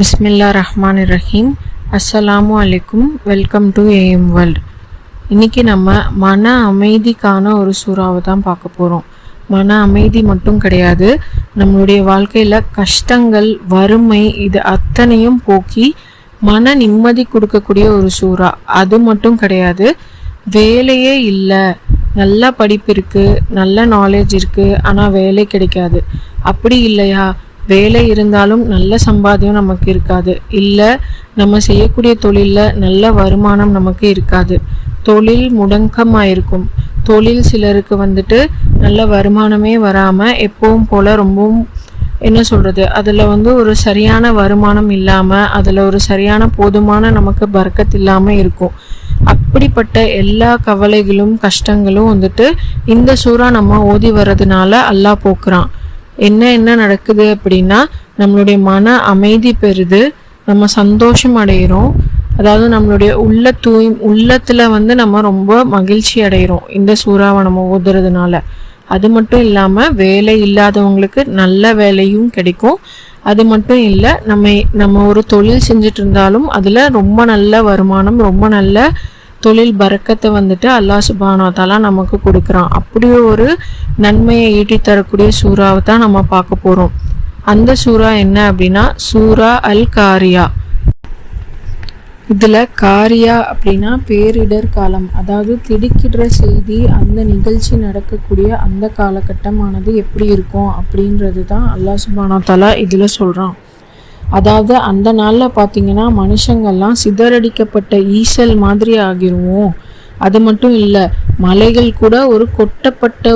பிஸ்மில்லாஹிர்ரஹ்மானிர்ரஹீம். அஸ்ஸலாமு அலைக்கும். Welcome to AM world. இன்றைக்கி நம்ம மன அமைதிக்கான ஒரு சூறாவை தான் பார்க்க போகிறோம். மன அமைதி மட்டும் கிடையாது, நம்மளுடைய வாழ்க்கையில் கஷ்டங்கள், வறுமை இது அத்தனையும் போக்கி மன நிம்மதி கொடுக்கக்கூடிய ஒரு சூறா. அது மட்டும் கிடையாது, வேலையே இல்லை, நல்ல படிப்பு இருக்குது, நல்ல நாலேஜ் இருக்குது, ஆனால் வேலை கிடைக்காது. அப்படி இல்லையா, வேலை இருந்தாலும் நல்ல சம்பாத்தியம் நமக்கு இருக்காது, இல்லை நம்ம செய்யக்கூடிய தொழிலில் நல்ல வருமானம் நமக்கு இருக்காது, தொழில் முடக்கமாக இருக்கும், தொழில் சிலருக்கு நல்ல வருமானமே வராமல் எப்பவும் போல் ரொம்பவும் அதில் ஒரு சரியான வருமானம் இல்லாமல், அதில் ஒரு சரியான போதுமான நமக்கு பரக்கத் இல்லாமல் இருக்கும். அப்படிப்பட்ட எல்லா கவலைகளும் கஷ்டங்களும் இந்த சூறா நம்ம ஓதி வர்றதுனால அல்லாஹ் போக்குறான். என்ன நடக்குது அப்படின்னா, நம்மளுடைய மன அமைதி பெறுது, நம்ம சந்தோஷம் அடைகிறோம். அதாவது நம்மளுடைய உள்ளத்தில் நம்ம ரொம்ப மகிழ்ச்சி அடைகிறோம் இந்த சூறாவை நம்ம ஓதுறதுனால. அது மட்டும் இல்லாமல் வேலை இல்லாதவங்களுக்கு நல்ல வேலையும் கிடைக்கும். அது மட்டும் இல்லை, நம்ம ஒரு தொழில் செஞ்சுட்டு இருந்தாலும் அதில் ரொம்ப நல்ல வருமானம், ரொம்ப நல்ல தொழில் பரக்கத்தை அல்லாஹ் சுப்ஹானஹு வ தஆலா நமக்கு கொடுக்குறான். அப்படியே ஒரு நன்மையை ஈட்டி தரக்கூடிய சூறாவை தான் நம்ம பார்க்க போகிறோம். அந்த சூறா என்ன அப்படின்னா, சூரா அல் காரியா. இதில் காரியா அப்படின்னா பேரிடர் காலம், அதாவது திடுக்கிடுற செய்தி, அந்த நிகழ்ச்சி நடக்கக்கூடிய அந்த காலகட்டமானது எப்படி இருக்கும் அப்படின்றது தான் அல்லாஹ் சுப்ஹானஹு வ தஆலா இதில் சொல்கிறான். அதாவது அந்த நாளில் பார்த்திங்கன்னா மனுஷங்கள்லாம் சிதறடிக்கப்பட்ட ஈசல் மாதிரி ஆகிருவோம். அது மட்டும் இல்லை, மலைகள் கூட ஒரு கொட்டப்பட்ட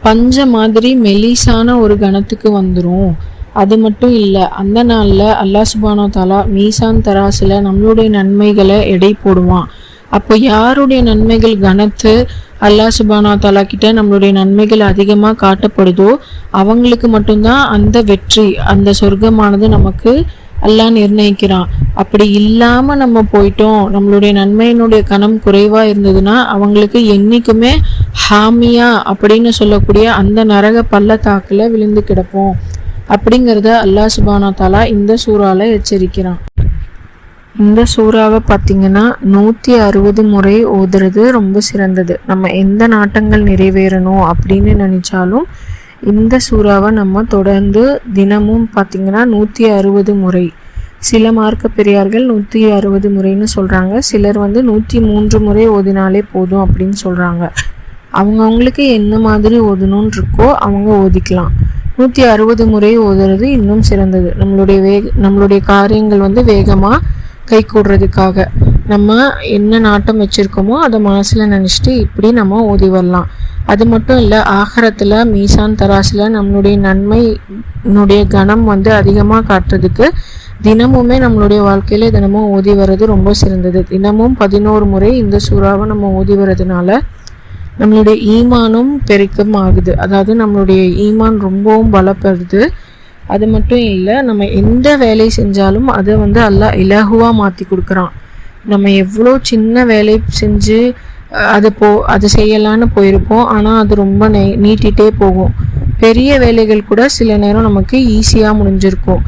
பஞ்ச மாதிரி மெலிசான ஒரு கணத்துக்கு வந்துடும். அது மட்டும் இல்லை, அந்த நாளில் அல்லாஹ் சுப்ஹானஹு வ தஆலா மீசான் தராசில் நம்மளுடைய நன்மைகளை எடை போடுவான். அப்போ யாருடைய நன்மைகள் கனத்து அல்லாஹ் சுப்ஹானஹு வ தஆலா கிட்ட நம்மளுடைய நன்மைகள் அதிகமாக காட்டப்படுதோ அவங்களுக்கு மட்டும்தான் அந்த வெற்றி, அந்த சொர்க்கமானது நமக்கு அல்லாஹ் நிர்ணயிக்கிறான். அப்படி இல்லாமல் நம்ம போயிட்டோம், நம்மளுடைய நன்மையினுடைய கணம் குறைவாக இருந்ததுன்னா அவங்களுக்கு என்றைக்குமே ஹாமியா அப்படின்னு சொல்லக்கூடிய அந்த நரக பள்ளத்தாக்கில் விழுந்து கிடப்போம் அப்படிங்கிறத அல்லாஹ் சுப்ஹானஹு வ தஆலா இந்த சூறாவில் எச்சரிக்கிறான். இந்த சூறாவை பார்த்திங்கன்னா 160 முறை ஓதுறது ரொம்ப சிறந்தது. நம்ம எந்த நாட்டங்கள் நிறைவேறணும் அப்படின்னு நினச்சாலும் இந்த சூறாவை நம்ம தொடர்ந்து தினமும் பார்த்திங்கன்னா 160 முறை, சில மார்க்க பெரியார்கள் 160 முறைன்னு சொல்கிறாங்க, சிலர் 103 முறை ஓதினாலே போதும் அப்படின்னு சொல்கிறாங்க. அவங்களுக்கு என்ன மாதிரி ஓதணுன்னு இருக்கோ அவங்க ஓதிக்கலாம். 160 முறை ஓதுறது இன்னும் சிறந்தது. நம்மளுடைய காரியங்கள் வேகமாக கை கூடுறதுக்காக நம்ம என்ன நாட்டம் வச்சுருக்கோமோ அதை மனசில் நினச்சிட்டு இப்படி நம்ம ஓதி வரலாம். அது மட்டும் இல்லை, ஆகரத்தில் மீசான் தராசில் நம்மளுடைய நன்மையினுடைய கணம் அதிகமாக காட்டுறதுக்கு தினமுமே நம்மளுடைய வாழ்க்கையில் தினமும் ஓதி வர்றது ரொம்ப சிறந்தது. தினமும் 11 முறை இந்த சூறாவை நம்ம ஓதி வர்றதுனால நம்மளுடைய ஈமானும் பெருக்கம் ஆகுது. அதாவது நம்மளுடைய ஈமான் ரொம்பவும் பலப்படுது. அது மட்டும் இல்லை, நம்ம எந்த வேலை செஞ்சாலும் அதை அல்லாஹ் இலகுவாக மாற்றி கொடுக்குறான். நம்ம எவ்வளோ சின்ன வேலை செஞ்சு அதை செய்யலான்னு போயிருப்போம், ஆனால் அது ரொம்ப நீட்டிகிட்டே போகும். பெரிய வேலைகள் கூட சில நேரம் நமக்கு ஈஸியாக முடிஞ்சிருக்கும்.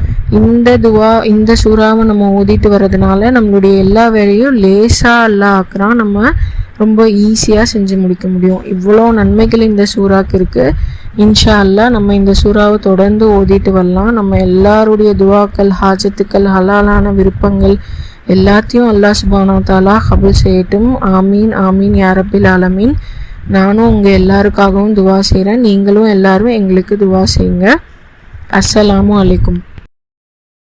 இந்த சூறாவை நம்ம ஓதிட்டு வர்றதுனால நம்மளுடைய எல்லா வேலையும் லேசாக அல்லாஹ் ஆக்குறான், நம்ம ரொம்ப ஈஸியாக செஞ்சு முடிக்க முடியும். இவ்வளோ நன்மைகள் இந்த சூறாக்கு இருக்குது. இன்ஷா அல்லாஹ் நம்ம இந்த சூறாவை தொடர்ந்து ஓதிட்டு வரலாம். நம்ம எல்லாருடைய துவாக்கள், ஹாஜத்துக்கள், ஹலாலான விருப்பங்கள் எல்லாத்தையும் அல்லாஹ் சுப்ஹானஹு வ தஆலா கபூல் செய்யட்டும். ஆமீன் ஆமீன் யா ரப்பில் ஆலமீன். நானும் உங்கள் எல்லாருக்காகவும் துவா செய்கிறேன், நீங்களும் எல்லாரும் எங்களுக்கு துவா செய்யுங்க. அஸ்ஸலாமு அலைக்கும்.